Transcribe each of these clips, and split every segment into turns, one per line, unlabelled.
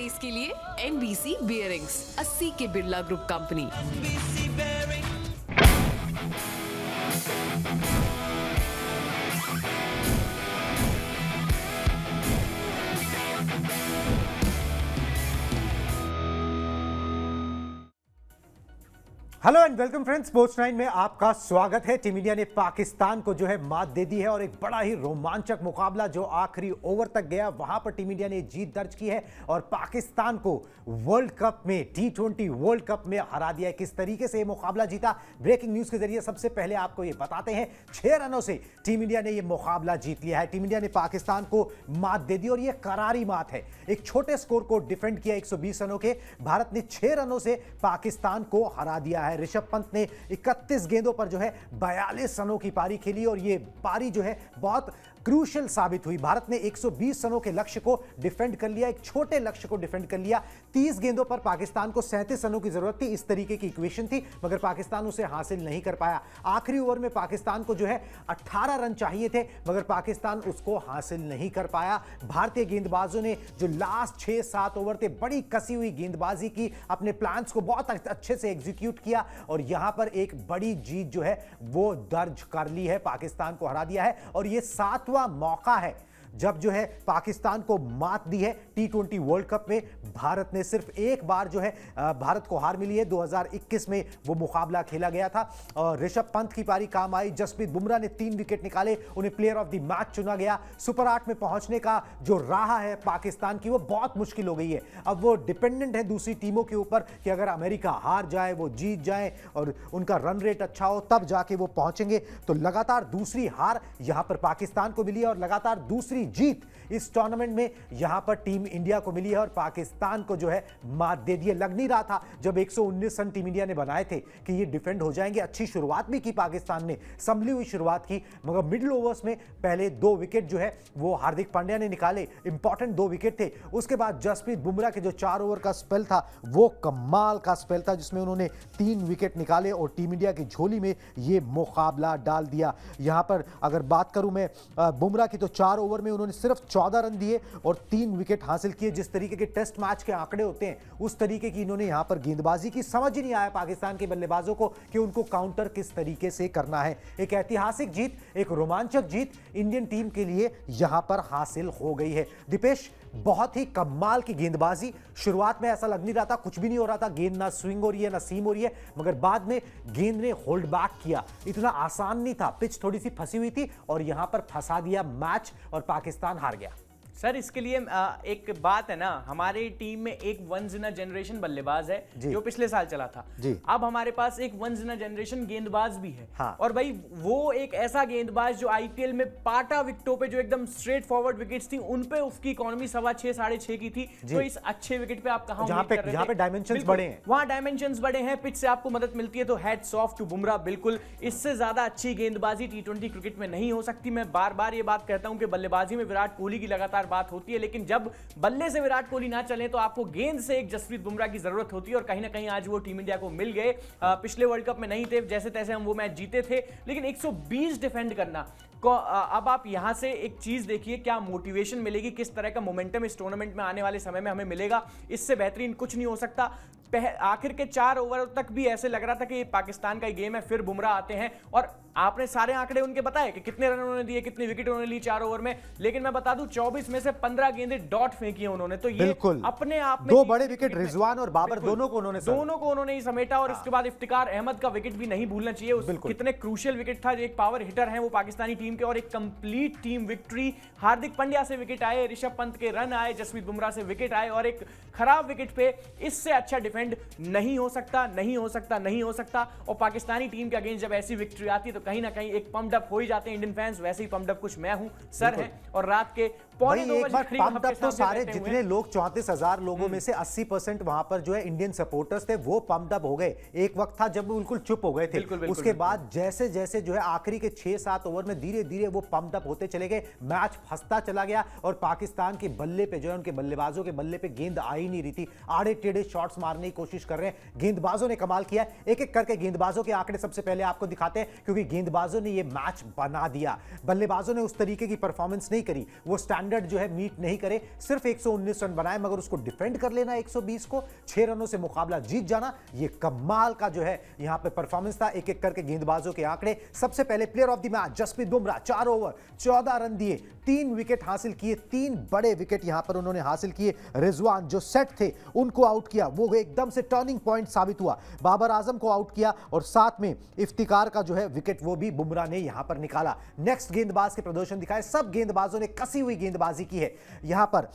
Race के लिए NBC bearings 80 के Birla group company.
Hello and welcome friends, sports 9 में आपका स्वागत है। टीम इंडिया ने पाकिस्तान को जो है मात दे दी है और एक बड़ा ही रोमांचक मुकाबला जो आखिरी ओवर तक गया, वहां पर टीम इंडिया ने जीत दर्ज की है और पाकिस्तान को वर्ल्ड कप में T20 वर्ल्ड कप में हरा दिया है। किस तरीके से यह मुकाबला जीता, ब्रेकिंग न्यूज के जरिए सबसे पहले आपको यह बताते हैं। 6 रनों से टीम इंडिया ने यह मुकाबला जीत लिया है। टीम इंडिया ने पाकिस्तान को मात दे दी और यह करारी मात है। एक छोटे स्कोर को डिफेंड किया 120 रनों के। भारत ने 6 रनों से पाकिस्तान को हरा दिया है। ऋषभ पंत ने 31 गेंदों पर जो है 42 रनों की पारी खेली और ये पारी जो है बहुत क्रूशियल साबित हुई। भारत ने 120 रनों के लक्ष्य को डिफेंड कर लिया, एक छोटे लक्ष्य को डिफेंड कर लिया। 30 गेंदों पर पाकिस्तान को 37 रनों की जरूरत थी, इस तरीके की इक्वेशन थी, मगर पाकिस्तान उसे हासिल नहीं कर पाया। आखिरी ओवर में पाकिस्तान को जो है 18 रन चाहिए थे, मगर पाकिस्तान उसको हासिल नहीं कर पाया। भारतीय गेंदबाजों ने जो लास्ट 6-7 ओवर थे बड़ी कसी हुई गेंदबाजी की, अपने प्लान्स को बहुत अच्छे से एग्जीक्यूट किया और यहां पर एक बड़ी जीत जो है वो दर्ज कर ली है, पाकिस्तान को हरा दिया है और यह 7वां मौका है जब जो है पाकिस्तान को मात दी है T20 वर्ल्ड कप में। भारत ने सिर्फ एक बार जो है भारत को हार मिली है, 2021 में वो मुकाबला खेला गया था और ऋषभ पंत की पारी काम आई। जसप्रीत बुमराह ने 3 विकेट निकाले, उन्हें प्लेयर ऑफ द मैच चुना गया। सुपर 8 में पहुंचने का जो राह है पाकिस्तान की वो बहुत मुश्किल हो गई है। अब वो डिपेंडेंट है दूसरी टीमों के ऊपर कि अगर अमेरिका हार जाए, वो जीत जाए और उनका रन रेट अच्छा हो तब जाके वो पहुंचेंगे। तो लगातार दूसरी हार यहां पर पाकिस्तान को मिली है और लगातार दूसरी जीत इस टूर्नामेंट में यहां पर टीम इंडिया को मिली है और पाकिस्तान को जो है मात दे दी है। लग नहीं रहा था जब 119 रन टीम इंडिया ने बनाए थे कि ये डिफेंड हो जाएंगे। अच्छी शुरुआत भी की पाकिस्तान ने, संभली हुई शुरुआत की, मगर मिडिल ओवर्स में पहले 2 विकेट जो है वो हार्दिक पांड्या ने निकाले, इंपॉर्टेंट 2 विकेट थे। उसके बाद जसप्रीत बुमराह के जो 4 ओवर का स्पेल था वो कमाल का स्पेल था जिसमें उन्होंने 3 विकेट निकाले और टीम इंडिया की झोली में ये मुकाबला डाल दिया। यहां पर अगर बात करूं मैं बुमराह की, तो 4 ओवर में उन्होंने सिर्फ 14 रन दिए और 3 विकेट हासिल किए। जिस तरीके के टेस्ट मैच के आंकड़े होते हैं उस तरीके की इन्होंने यहां पर गेंदबाजी की। समझ ही नहीं आया पाकिस्तान के बल्लेबाजों को कि उनको काउंटर किस तरीके से करना है। एक ऐतिहासिक जीत, एक रोमांचक जीत इंडियन टीम के लिए यहां पर हासिल हो गई है। दीपेश, बहुत ही कमाल की गेंदबाजी। शुरुआत में ऐसा लग नहीं रहा था, कुछ भी नहीं हो रहा था, गेंद ना स्विंग हो रही है ना सीम हो रही है, मगर बाद में गेंद ने होल्ड बैक किया। इतना आसान नहीं था, पिच थोड़ी सी फंसी हुई थी और यहां पर फंसा दिया मैच और पाकिस्तान हार गया।
सर, इसके लिए एक बात है ना, हमारी टीम में एक वंस इन अ जनरेशन बल्लेबाज है जो पिछले साल चला था। अब हमारे पास एक वंस इन अ जनरेशन गेंदबाज भी है।
हाँ।
और भाई वो एक ऐसा गेंदबाज जो आईपीएल में पाटा विकेटों पे जो एकदम स्ट्रेट फॉरवर्ड विकेट्स थी उन पे उसकी इकोनॉमी 6.25 6.5 की थी। तो इस अच्छे विकेट पे आप कहां उम्मीद कर रहे थे?
जहां पे डायमेंशंस बड़े हैं,
वहां डायमेंशंस बड़े हैं, पिच से आपको मदद मिलती है। तो हैट्स ऑफ टू बुमराह। बिल्कुल इससे ज्यादा अच्छी गेंदबाजी T20 क्रिकेट में नहीं हो सकती। मैं बार बार ये बात कहता हूं कि बल्लेबाजी में विराट कोहली की लगातार बात होती है, लेकिन जब बल्ले से विराट कोहली ना चले तो आपको गेंद से एक जसप्रीत बुमराह की जरूरत होती है और कहीं ना कहीं आज वो टीम इंडिया को मिल गए। पिछले वर्ल्ड कप में नहीं थे, जैसे तैसे हम वो मैच जीते थे, लेकिन 120 डिफेंड करना। अब आप यहां से एक चीज देखिए, क्या मोटिवेशन मिलेगी, किस तरह का मोमेंटम इस टूर्नामेंट में आने वाले समय में हमें मिलेगा। इससे बेहतरीन कुछ नहीं हो सकता। आखिर के 4 ओवर तक भी ऐसे लग रहा था कि पाकिस्तान का ही गेम है, फिर बुमराह आते हैं और आपने सारे आंकड़े उनके बताए कि कितने रन उन्होंने दिए, कितने विकेट उन्होंने ली 4 ओवर में। लेकिन मैं बता दूं 24 में से 15 गेंदें डॉट फेंकी है उन्होंने। तो ये अपने आप में
2 बड़े विकेट रिजवान और बाबर दोनों को उन्होंने
ही समेटा। और इसके बाद इफ्तिकार अहमद का विकेट भी नहीं भूलना चाहिए। कितने क्रूशियल विकेट था, एक पावर हिटर है वो पाकिस्तानी टीम के और एक complete team victory. Hardik Pandya से विकेट आए, ऋषभ पंत के रन आए, जसप्रीत बुमराह से विकेट आए और एक खराब विकेट पे इससे अच्छा डिफेंड नहीं हो सकता, नहीं हो सकता, नहीं हो सकता। और पाकिस्तानी टीम के अगेंस्ट जब ऐसी विक्ट्री आती है तो कहीं ना कहीं एक पम्प्ड अप हो ही जाते हैं इंडियन फैंस। वैसे ही पम्प्ड अप कुछ मैं हूं, सर है, और रात के पौने 2 बजे
तो सारे जितने लोग 34,000 लोगों में से 80% वहां पर जो है इंडियन सपोर्टर्स थे, वो पम्प्ड अप हो गए। एक वक्त था जब बिल्कुल चुप हो गए थे। उसके बाद जैसे जैसे जो है आखिरी के 6-7 ओवर में धीरे धीरे वो पम्प्ड अप होते चले गए, मैच फंसता चला गया और पाकिस्तान के बल्ले पे जो है, उनके बल्लेबाजों के बल्ले पे गेंद आ ही नहीं रही थी। आड़े टेढ़े शॉट्स मारने की कोशिश कर रहे हैं। गेंदबाजों ने कमाल किया। एक एक करके गेंदबाजों के आंकड़े सबसे पहले आपको दिखाते हैं, क्योंकि गेंदबाजों ने ये मैच बना दिया। बल्लेबाजों ने उस तरीके की परफॉर्मेंस नहीं करी, वो स्टैंड स्टैंडर्ड जो है मीट नहीं करे, सिर्फ 119 रन बनाए मगर उसको डिफेंड कर लेना 120 को, 6 रनों से मुकाबला जीत जाना, ये कमाल का जो है यहां पे परफॉर्मेंस था। एक एक करके गेंदबाजों के आंकड़े। सबसे पहले player of the match Jasprit Bumrah, 4 over 14 run दिए, 3 विकेट हासिल किए, 3 बड़े विकेट यहां पर उन्होंने हासिल किए। रिजवान जो सेट थे उनको आउट किया, वो एकदम से टर्निंग पॉइंट साबित हुआ। बाबर आजम को आउट किया और साथ में इफ्तिकार का जो है विकेट वो भी बुमराह ने यहां पर निकाला। नेक्स्ट गेंदबाज के प्रदर्शन दिखाए, सब गेंदबाजों ने कसी हुई गेंदबाजी की है। यहां पर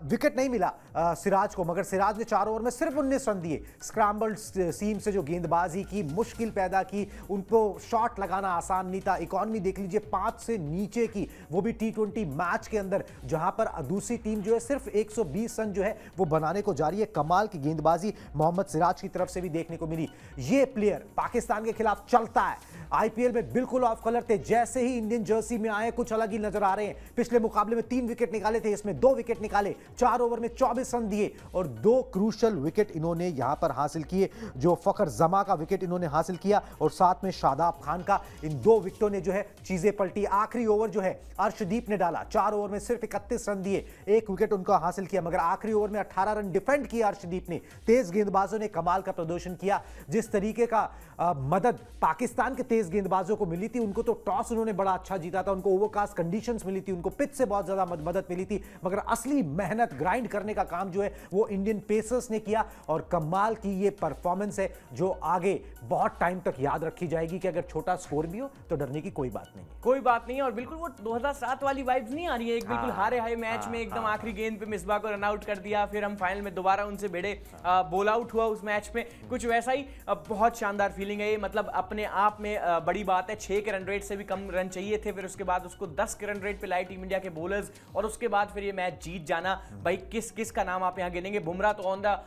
विकेट नहीं मिला सिराज को, मगर सिराज ने 4 ओवर में सिर्फ 19 रन दिए। स्क्रैम्बल्ड सीम से जो गेंदबाजी की, मुश्किल पैदा की, उनको शॉट लगाना आसान नहीं था। इकॉनमी देख लीजिए 5 से नीचे की, वो भी T20 मैच के अंदर, जहां पर दूसरी टीम जो है सिर्फ 120 रन जो है वो बनाने को जा रही है। कमाल की गेंदबाजी मोहम्मद सिराज की तरफ से भी देखने को मिली। ये प्लेयर पाकिस्तान के खिलाफ चलता है, आईपीएल में बिल्कुल ऑफ कलर थे, जैसे ही इंडियन जर्सी में आए कुछ अलग ही नजर आ रहे हैं। पिछले मुकाबले में 3 विकेट निकाले थे, इसमें 2 विकेट निकाले, 4 ओवर में 24 रन दिए और 2 क्रूशल विकेट इन्होंने यहां पर हासिल किए। जो फखर जमा का विकेट इन्होंने हासिल किया और साथ में शादाब खान का, इन 2 विकेटों ने जो है चीजें पलटी। आखिरी ओवर जो है अर्शदीप ने डाला, 4 ओवर में सिर्फ 31 रन दिए, 1 विकेट उनका हासिल किया, मगर आखिरी ओवर में 18 रन डिफेंड किया अर्शदीप ने। तेज गेंदबाजों ने कमाल का प्रदर्शन किया। जिस तरीके का मदद पाकिस्तान के तेज गेंदबाजों को मिली थी, उनको तो टॉस उन्होंने बड़ा अच्छा जीता था, उनको ओवरकास्ट कंडीशंस मिली थी, उनको पिच से बहुत ज्यादा मदद मिली थी, मगर असली मेहनत ग्राइंड करने का काम जो है वो इंडियन पेसर्स ने किया। और कमाल की ये परफॉर्मेंस है जो आगे बहुत टाइम तक याद रखी जाएगी कि अगर छोटा स्कोर भी हो तो डरने की कोई बात नहीं है।
कोई बात नहीं है। और बिल्कुल वो 2007 वाली वाइब्स नहीं आ रही है, एक बिल्कुल हारे हारे मैच में एकदम आखिरी गेंद पे मिसबा को रन आउट कर दिया, फिर हम फाइनल में दोबारा उनसे भिड़े, बॉल आउट हुआ उस मैच में, कुछ वैसा ही। बहुत शानदार फीलिंग है ये, मतलब अपने आप में बड़ी बात है। 6 के रन रेट से भी कम रन चाहिए थे, फिर उसके बाद उसको 10 के रन रेट पे लाई टीम इंडिया के बॉलर्स, और उसके बाद फिर ये मैच जीत जाना। भाई किस किस का नाम आप यहाँ गिनेंगे? बुमराह तो ऑन द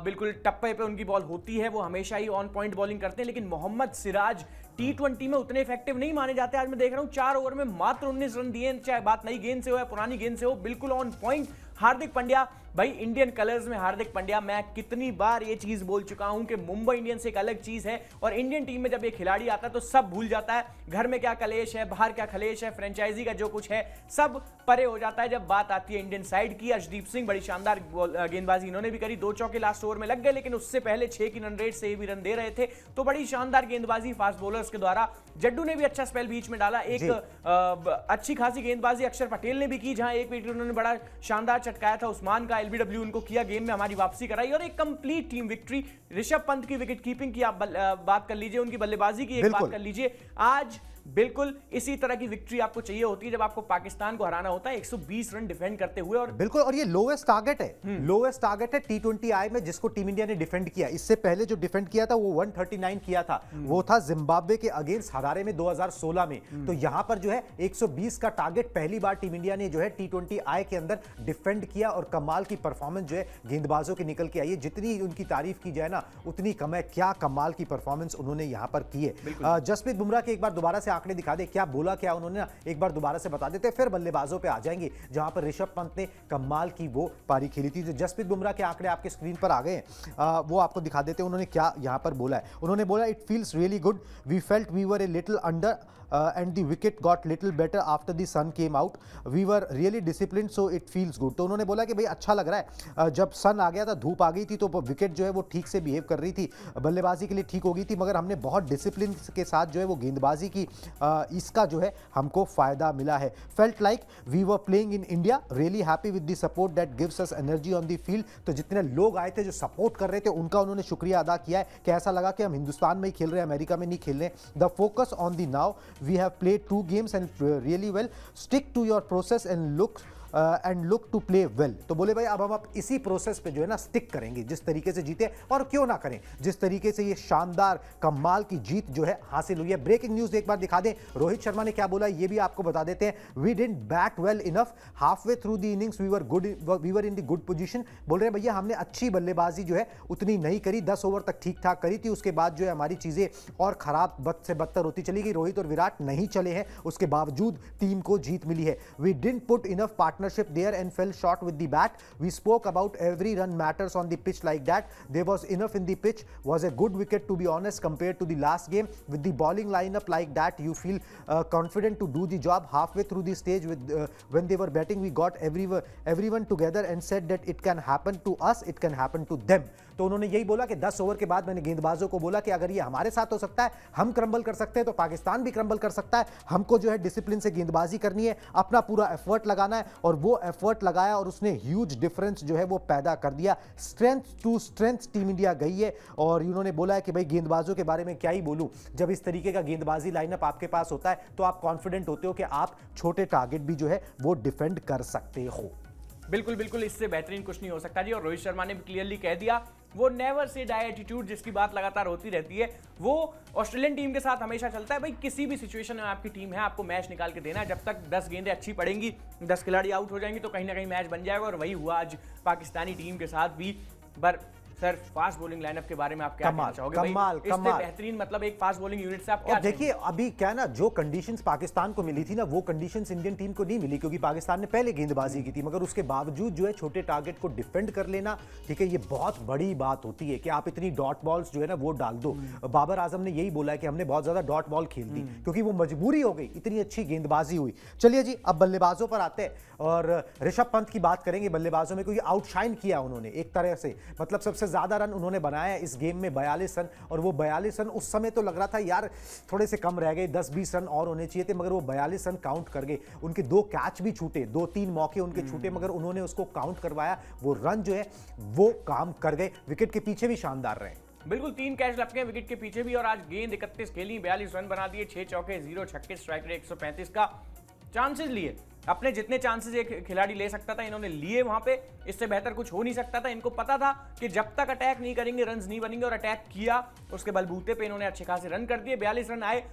बिल्कुल टप्पे पे उनकी बॉल होती है, वो हमेशा ही ऑन पॉइंट बॉलिंग करते हैं, लेकिन मोहम्मद सिराज T20 में उतने इफेक्टिव नहीं माने जाते। आज मैं देख रहा हूं 4 ओवर में मात्र 19 रन दिए, चाहे बात नई गेंद से हो या पुरानी गेंद से हो, बिल्कुल ऑन पॉइंट। हार्दिक पांड्या, भाई इंडियन कलर्स में हार्दिक पांड्या, मैं कितनी बार ये चीज बोल चुका हूं कि मुंबई इंडियंस एक अलग चीज है और इंडियन टीम में जब ये खिलाड़ी आता है तो सब भूल जाता है। घर में क्या कलेश है, बाहर क्या खलेश है, फ्रेंचाइजी का जो कुछ है सब परे हो जाता है जब बात आती है इंडियन साइड की। अर्शदीप सिंह, बड़ी शानदार गेंदबाजी इन्होंने भी करी, 2 चौके लास्ट ओवर में लग गए, लेकिन उससे पहले 6 की रन रेट से भी रन दे रहे थे, तो बड़ी शानदार गेंदबाजी फास्ट बॉलर्स के द्वारा। जड्डू ने भी अच्छा स्पेल बीच में डाला, एक अच्छी खासी गेंदबाजी अक्षर पटेल ने भी की, जहां एक विकेट उन्होंने बड़ा शानदार चटकाया था उस्मान का, एलबीडब्ल्यू उनको किया, गेम में हमारी वापसी कराई और एक complete team victory. Rishabh Pant की विकेट कीपिंग की आप बात कर लीजिए, उनकी बल्लेबाजी की एक बात कर लीजिए। आज बिल्कुल इसी तरह की विक्ट्री आपको चाहिए होती है जब आपको पाकिस्तान को हराना होता है 120 रन डिफेंड करते हुए। और
बिल्कुल, और ये लोएस्ट टारगेट है, लोएस्ट टारगेट है T20 आई में जिसको टीम इंडिया ने डिफेंड किया। इससे पहले जो डिफेंड किया था वो 139 किया था, वो था जिम्बाब्वे के अगेंस्ट हरारे में 2016 में। तो यहां पर जो है 120 का टारगेट पहली बार टीम इंडिया ने जो है T20 आई के अंदर डिफेंड किया और कमाल की परफॉर्मेंस जो है गेंदबाजों की निकल के आई है। जितनी उनकी तारीफ की जाए ना उतनी कम है, क्या कमाल की परफॉर्मेंस उन्होंने यहां पर की है। जसप्रीत बुमराह के एक बार दोबारा से आंकड़े दिखा दे, क्या बोला क्या उन्होंने ना, एक बार दोबारा से बता देते, फिर बल्लेबाजों पे आ जाएंगे जहां पर ऋषभ पंत ने कमाल की वो पारी खेली थी। जो जसप्रीत बुमराह के आंकड़े आपके स्क्रीन पर आ गए हैं, वो आपको दिखा देते हैं उन्होंने क्या यहां पर बोला है। उन्होंने बोला, it feels really good, we felt we were a little under and the wicket got little better after the sun came out, we were really disciplined so it feels good। तो उन्होंने बोला कि भाई अच्छा लग रहा है, जब सन आ गया था, धूप आ गई थी, तो विकेट जो है वो ठीक से बिहेव कर रही थी, बल्लेबाजी के लिए ठीक हो गई थी, मगर हमने बहुत डिसिप्लिन के साथ जो है वो गेंदबाजी की, इसका जो है हमको फायदा मिला है। Felt like we were playing in India, really happy with the support that gives us energy on the field. तो जितने लोग आए थे जो सपोर्ट कर रहे थे उनका उन्होंने शुक्रिया अदा किया है कि ऐसा लगा कि हम हिंदुस्तान में ही खेल रहे हैं, अमेरिका में नहीं खेल रहे। The focus on the now, we have played 2 games and really well, stick to your process and look to play well। तो बोले भाई अब हम इसी प्रोसेस पे जो है ना स्टिक करेंगे, जिस तरीके से जीते और क्यों ना करें, जिस तरीके से ये शानदार कमाल की जीत जो है हासिल हुई है। ब्रेकिंग न्यूज एक बार दिखा दें, रोहित शर्मा ने क्या बोला ये भी आपको बता देते हैं। We didn't bat well enough, half way through the innings we were in the good position. बोल रहे हैं भैया हमने अच्छी बल्लेबाजी जो है उतनी नहीं करी, 10 ओवर तक ठीक ठाक करी थी, उसके बाद जो है हमारी चीजें और खराब बद से बदतर होती चली गई। रोहित और विराट नहीं चले हैं, उसके बावजूद टीम को जीत मिली है। We didn't put enough partnership there and fell short with the bat. We spoke about every run matters on the pitch like that. There was enough in the pitch. Was a good wicket, to be honest, compared to the last game. With the bowling lineup like that, you feel confident to do the job. Halfway through the stage, when they were batting, we got everyone together and said that it can happen to us, it can happen to them. तो उन्होंने यही बोला कि 10 over के बाद मैंने गेंदबाजों को बोला कि अगर ये हमारे साथ हो सकता है, हम क्रम्बल कर सकते हैं, तो पाकिस्तान भी क्रम्बल कर सकता है. हमको जो है डिसिप्लिन से गेंदबाजी करनी है, अपना पूरा एफर्ट लगाना है, और वो एफर्ट लगाया और उसने ह्यूज डिफरेंस जो है वो पैदा कर दिया. Strength to strength team India गई है. और उन्होंने बोला है कि भाई गेंदबाजों के बारे में क्या ही बोलूं, जब इस तरीके का गेंदबाजी लाइनअप आपके पास होता है तो आप कॉन्फिडेंट होते हो कि आप छोटे टारगेट भी जो है वो डिफेंड कर सकते हो.
बिल्कुल बिल्कुल, इससे बेहतरीन कुछ नहीं हो सकता जी. और रोहित शर्मा ने भी क्लियरली कह दिया, वो नेवर से डाई एटीट्यूड जिसकी बात लगातार होती रहती है, वो ऑस्ट्रेलियन टीम के साथ हमेशा चलता है. भाई किसी भी सिचुएशन में आपकी टीम है, आपको मैच निकाल के देना है. जब तक 10 गेंदें अच्छी पड़ेंगी, 10 खिलाड़ी आउट हो जाएंगे, तो कहीं ना कहीं मैच बन जाएगा. और वही हुआ आज पाकिस्तानी टीम के साथ भी. पर सर, फास्ट बॉलिंग लाइनअप के बारे में आप क्या कहना चाहोगे?
कमाल
बेहतरीन, मतलब एक फास्ट बॉलिंग यूनिट से आप क्या
देखिए, अभी क्या ना, जो कंडीशंस पाकिस्तान को मिली थी ना, वो कंडीशंस इंडियन टीम को नहीं मिली, क्योंकि पाकिस्तान ने पहले गेंदबाजी की थी. मगर उसके बावजूद जो है छोटे टारगेट को डिफेंड कर लेना, ठीक है, ये बहुत बड़ी बात होती है कि आप इतनी डॉट बॉल्स जो है ना वो डाल दो. बाबर आजम ने यही बोला है कि हमने बहुत ज्यादा डॉट बॉल खेल दी, क्योंकि वो मजबूरी हो गई, इतनी अच्छी गेंदबाजी हुई. चलिए जी, अब बल्लेबाजों पर आते हैं और ऋषभ पंत की बात करेंगे बल्लेबाजों में, क्योंकि आउटशाइन किया उन्होंने एक तरह से. मतलब सबसे ज्यादा रन उन्होंने बनाया इस गेम में 42 रन. और वो 42 रन उस समय तो लग रहा था यार थोड़े से कम रह गए, 10-20 रन और होने चाहिए थे, मगर वो 42 रन काउंट कर गए. उनके 2 कैच भी छूटे, 2-3 मौके उनके छूटे, मगर उन्होंने उसको काउंट करवाया. वो रन जो है वो काम कर गए. विकेट के पीछे भी शानदार रहे.
बिल्कुल, 3 कैच लपके विकेट के पीछे भी. और आज गेंद 31 खेली, 42 रन बना दिए, 6 चौके, 0 छक्के, स्ट्राइक रेट 135 का. चांसेस लिए, अपने जितने चांसेस एक खिलाड़ी ले सकता था इन्होंने लिए वहां पे. इससे बेहतर कुछ हो नहीं सकता था. इनको पता था कि जब तक अटैक नहीं करेंगे रन्स नहीं बनेंगे, और अटैक किया, उसके बलबूते पे इन्होंने अच्छे खासे रन कर दिए. 42 रन आए,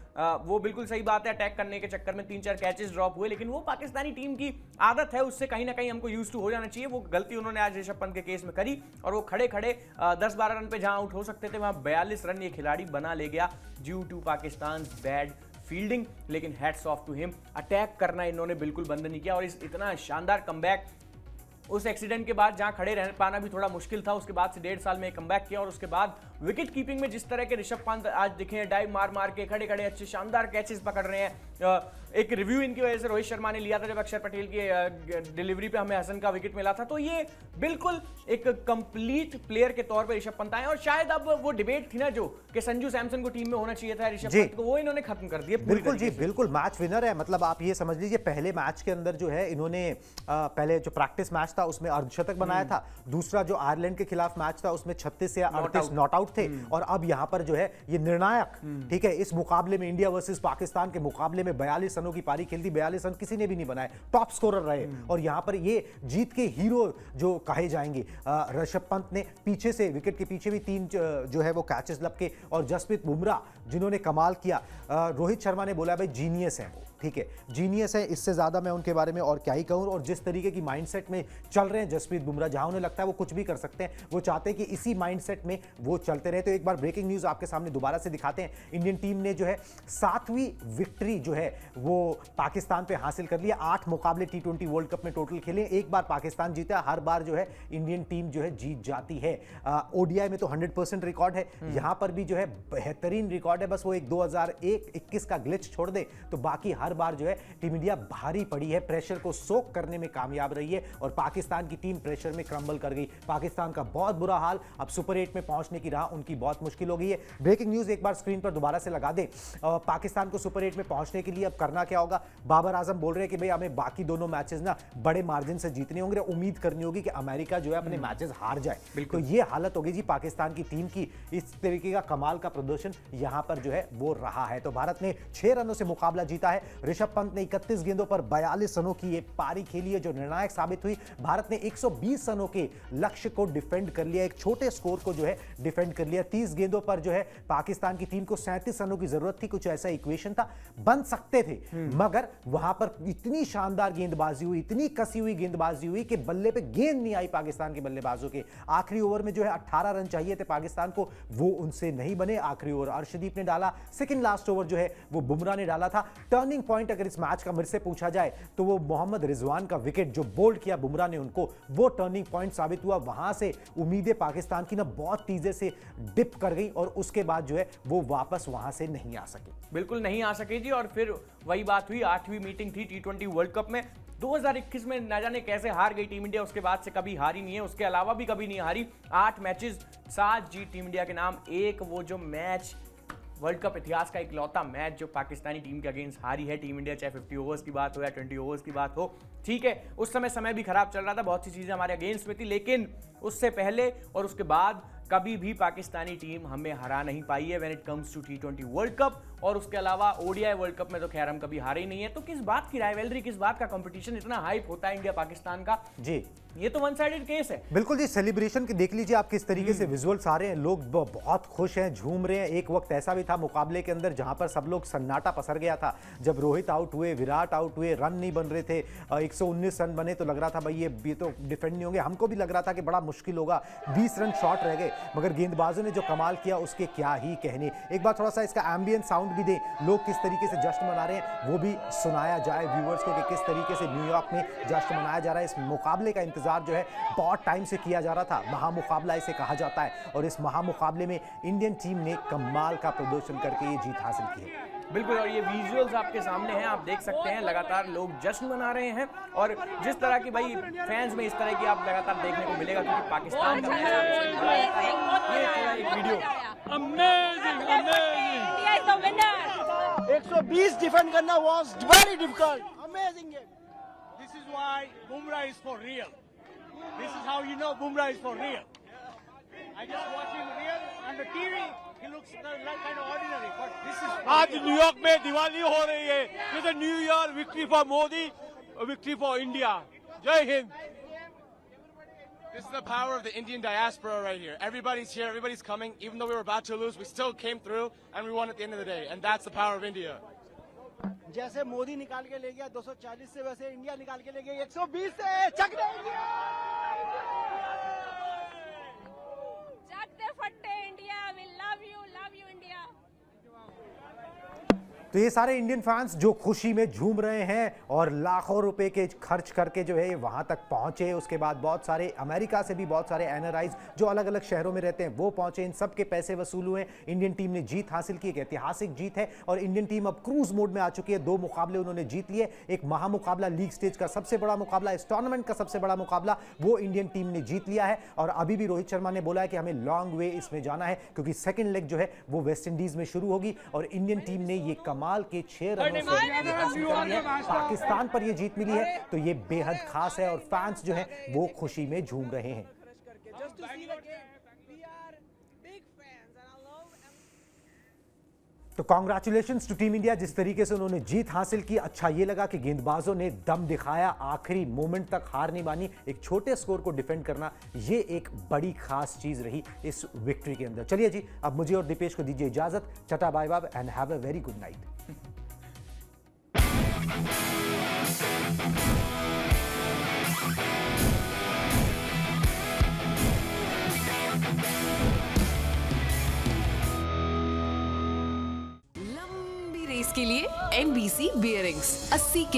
वो बिल्कुल सही बात है. अटैक करने के चक्कर में 3-4 कैचेस ड्रॉप हुए, लेकिन वो पाकिस्तानी टीम की आदत है, उससे कहीं ना कहीं हमको यूज टू हो जाना चाहिए. वो गलती उन्होंने आज ऋषभ पंत के केस में करी, और वो खड़े खड़े 10-12 रन पे जहां आउट हो सकते थे वहां 42 रन ये खिलाड़ी बना ले गया, due to Pakistan bad fielding. लेकिन hats off to him, attack करना इन्होंने बिल्कुल बंद नहीं किया. और इस इतना शानदार कमबैक, उस एक्सीडेंट के बाद जहां खड़े रह पाना भी थोड़ा मुश्किल था, उसके बाद से 1.5 साल में कमबैक किया. और उसके बाद विकेट कीपिंग में जिस तरह के ऋषभ पंत आज दिखे हैं, डाइव मार मार के खड़े खड़े अच्छे शानदार कैचेस पकड़ रहे हैं. एक रिव्यू इनकी वजह से रोहित शर्मा ने लिया था जब अक्षर पटेल की डिलीवरी पे हमें हसन का विकेट मिला था. तो ये बिल्कुल एक कंप्लीट प्लेयर के तौर पे ऋषभ पंत आए. और शायद अब वो डिबेट थी ना जो कि संजू सैमसन को टीम में होना चाहिए था ऋषभ पंत को, वो इन्होंने खत्म कर दिया.
बिल्कुल जी, बिल्कुल मैच विनर है. मतलब आप ये समझ लीजिए, पहले मैच के अंदर जो है इन्होंने पहले जो प्रैक्टिस मैच था उसमें अर्धशतक बनाया था. दूसरा जो आयरलैंड के खिलाफ मैच था उसमें 36 या 38 नॉट आउट थे. और अब यहां पर जो है ये निर्णायक, ठीक है, इस मुकाबले में इंडिया वर्सेस पाकिस्तान के मुकाबले में 42 रनों की पारी खेल दी. 42 रन किसी ने भी नहीं बनाए, टॉप स्कोरर रहे. और यहां पर ये जीत के हीरो जो कहे जाएंगे, ऋषभ पंत ने पीछे से, विकेट के पीछे भी 3 जो है वो कैचेस लपके. और जसप्रीत बुमराह जिन्होंने कमाल किया. रोहित शर्मा ने बोला भाई जीनियस है वो, ठीक है, जीनियस है. इससे ज्यादा मैं उनके बारे में और क्या ही कहूं. और जिस तरीके की माइंडसेट में चल रहे हैं जसप्रीत बुमराह, जहां उन्हें लगता है वो कुछ भी कर सकते हैं, वो चाहते हैं कि इसी माइंडसेट में वो चलते रहे. तो एक बार ब्रेकिंग न्यूज आपके सामने दोबारा से दिखाते हैं. इंडियन टीम ने जो है 7वीं विक्ट्री जो है वो पाकिस्तान पे हासिल कर लिया. 8 मुकाबले T20 वर्ल्ड कप में टोटल खेले. एक बार पाकिस्तान जीता, हर बार जो है इंडियन टीम जो है जीत जाती है. ओडीआई में तो 100% रिकॉर्ड है, यहां पर भी जो है बेहतरीन रिकॉर्ड है. बस वो एक 2021 का ग्लिच छोड़ दे तो बाकी हर बार जो है टीम इंडिया भारी पड़ी है, प्रेशर को सोक करने में कामयाब रही है. और पाकिस्तान की टीम प्रेशर में क्रम्बल कर गई. पाकिस्तान का बहुत बुरा हाल. अब सुपर 8 में पहुंचने की राह उनकी बहुत मुश्किल हो गई है. ब्रेकिंग न्यूज एक बार स्क्रीन पर दोबारा से लगा दे. पाकिस्तान को सुपर 8 में पहुंचने के लिए अब करना क्या होगा? बाबर आजम बोल रहे हैं कि भाई हमें बाकी दोनों मैचेस ना बड़े मार्जिन से जीतने होंगे. उम्मीद करनी होगी कि अमेरिका जो है अपने मैचेस हार जाए. तो ये हालत होगी जी पाकिस्तान की टीम की. इस तरीके का कमाल का प्रदर्शन यहां पर जो है वो रहा है. तो भारत ने 6 रनों से मुकाबला जीता है. ऋषभ पंत ने 31 गेंदों पर 42 रनों की ये पारी खेली है जो निर्णायक साबित हुई. भारत ने 120 रनों के लक्ष्य को डिफेंड कर लिया, एक छोटे स्कोर को जो है डिफेंड कर लिया. 30 गेंदों पर जो है पाकिस्तान की टीम को 37 रनों की जरूरत थी. कुछ ऐसा इक्वेशन था, बन सकते थे, मगर वहां पर इतनी शानदार गेंदबाजी हुई, इतनी कसी हुई गेंदबाजी हुई कि बल्ले पे गेंद नहीं आई पाकिस्तान के बल्लेबाजों के. आखिरी ओवर में जो है 18 रन चाहिए थे पाकिस्तान को, वो उनसे नहीं बने. आखिरी ओवर अर्शदीप ने डाला, सेकंड लास्ट ओवर जो है वो बुमराह ने डाला था. टर्निंग पॉइंट अगर इस मैच का मेरे से पूछा जाए तो वो मोहम्मद रिजवान का विकेट जो बोल्ड किया बुमराह ने उनको, वो टर्निंग पॉइंट साबित हुआ। वहां से उम्मीदें पाकिस्तान की ना बहुत तेजी से डिप कर गई और उसके बाद जो है वो वापस वहां से नहीं आ सके।
बिल्कुल नहीं आ सके जी। और फिर वही बात हुई, 8वीं मीटिंग थी T20 वर्ल्ड कप में। 2021 में ना जाने कैसे हार गई टीम इंडिया, उसके बाद से कभी हारी नहीं है, उसके अलावा भी कभी नहीं हारी। 8 मैचेस 7 जीत टीम इंडिया के नाम। एक वो जो मैच वर्ल्ड कप इतिहास का इकलौता मैच जो पाकिस्तानी टीम के अगेंस्ट हारी है टीम इंडिया, चाहे 50 ओवर्स की बात हो या 20 ओवर्स की बात हो, ठीक है उस समय भी खराब चल रहा था, बहुत सी चीजें हमारे अगेंस्ट में थी, लेकिन उससे पहले और उसके बाद कभी भी पाकिस्तानी टीम हमें हरा नहीं पाई है when it comes to T20 world cup. और उसके अलावा ODI वर्ल्ड कप में तो खैर हम कभी हारे ही नहीं है। तो किस बात की राइवलरी, किस बात का कंपटीशन, इतना हाइप होता है इंडिया पाकिस्तान का
जी,
ये तो वन साइडेड केस है।
बिल्कुल जी। सेलिब्रेशन के देख लीजिए आप किस तरीके से विजुअल्स आ रहे हैं, लोग बहुत खुश हैं, झूम रहे हैं। एक वक्त ऐसा भी था मुकाबले के अंदर जहां पर सब लोग सन्नाटा पसर गया था जब रोहित आउट हुए, विराट आउट हुए, रन नहीं बन रहे थे। 119 रन बने तो लग रहा था भाई ये तो डिफेंड नहीं होंगे, हमको भी लग रहा था कि बड़ा मुश्किल होगा। 20 रन शॉर्ट रह गए, मगर गेंदबाजों ने जो कमाल किया उसके क्या ही कहने। एक बार थोड़ा सा इसका एम्बियंस साउंड भी दें, लोग किस तरीके से जश्न मना रहे हैं वो भी सुनाया जाए व्यूअर्स को कि किस तरीके से न्यूयॉर्क में जश्न मनाया जा रहा है। इस मुकाबले का इंतजार जो है बहुत टाइम से किया जा रहा था, महामुकाबला इसे कहा जाता है, और इस महामुकाबले में इंडियन टीम ने कमाल का प्रदर्शन करके ये जीत हासिल की है।
बिल्कुल, और ये विजुअल्स आपके सामने हैं, आप देख सकते हैं लगातार लोग जश्न मना रहे हैं। और जिस तरह की भाई फैंस में इस तरह की आप लगातार देखने को मिलेगा क्योंकि पाकिस्तान का मैच ये थोड़ा एक video
Amazing, amazing. India is the winner. 120 defend करना was very difficult. Amazing game.
This is why Bumrah is for real. This is how you know Bumrah is for real. I just watch him real on the TV. He looks like kind of ordinary, but this is.
आज New York में दिवाली हो रही है। This is new year, victory for Modi, victory for India. जय Hind.
This is the power of the Indian diaspora right here. Everybody's here, everybody's coming. Even though we were about to lose, we still came through and we won at the end of the day. And that's the power of India.
जैसे मोदी निकाल के ले गया 240 से, वैसे India निकाल के ले गया 120 से। चक दे इंडिया,
चक दे फट्टे India. We love you India.
तो ये सारे इंडियन फैंस जो खुशी में झूम रहे हैं और लाखों रुपए के खर्च करके जो है वहां तक पहुंचे। उसके बाद बहुत सारे अमेरिका से भी बहुत सारे एनआरआईज जो अलग अलग शहरों में रहते हैं वो पहुंचे, इन सब के पैसे वसूल हुए। इंडियन टीम ने जीत हासिल की, एक ऐतिहासिक जीत है और इंडियन टीम अब क्रूज मोड में आ चुकी है। 2 मुकाबले उन्होंने जीत लिए, एक महामुकाबला लीग स्टेज का सबसे बड़ा मुकाबला, इस टूर्नामेंट का सबसे बड़ा मुकाबला वो इंडियन टीम ने जीत लिया है। और अभी भी रोहित शर्मा ने बोला है कि हमें लॉन्ग वे इसमें जाना है क्योंकि सेकेंड लेग जो है वो वेस्ट इंडीज में शुरू होगी और इंडियन टीम ने ये कमाल के 6 रनों से हासिल कर लिया है। पाकिस्तान पर ये जीत मिली है तो ये बेहद खास है और फैंस जो है वो खुशी में झूम रहे हैं। तो कॉन्ग्रेचुलेशंस टू टीम इंडिया, जिस तरीके से उन्होंने जीत हासिल की। अच्छा ये लगा कि गेंदबाजों ने दम दिखाया, आखिरी मोमेंट तक हार नहीं मानी। एक छोटे स्कोर को डिफेंड करना ये एक बड़ी खास चीज रही इस विक्ट्री के अंदर। चलिए जी, अब मुझे और दीपेश को दीजिए इजाजत। Tata bye bye and have a very good night.
लंबी रेस के लिए NBC बियरिंग्स 80 के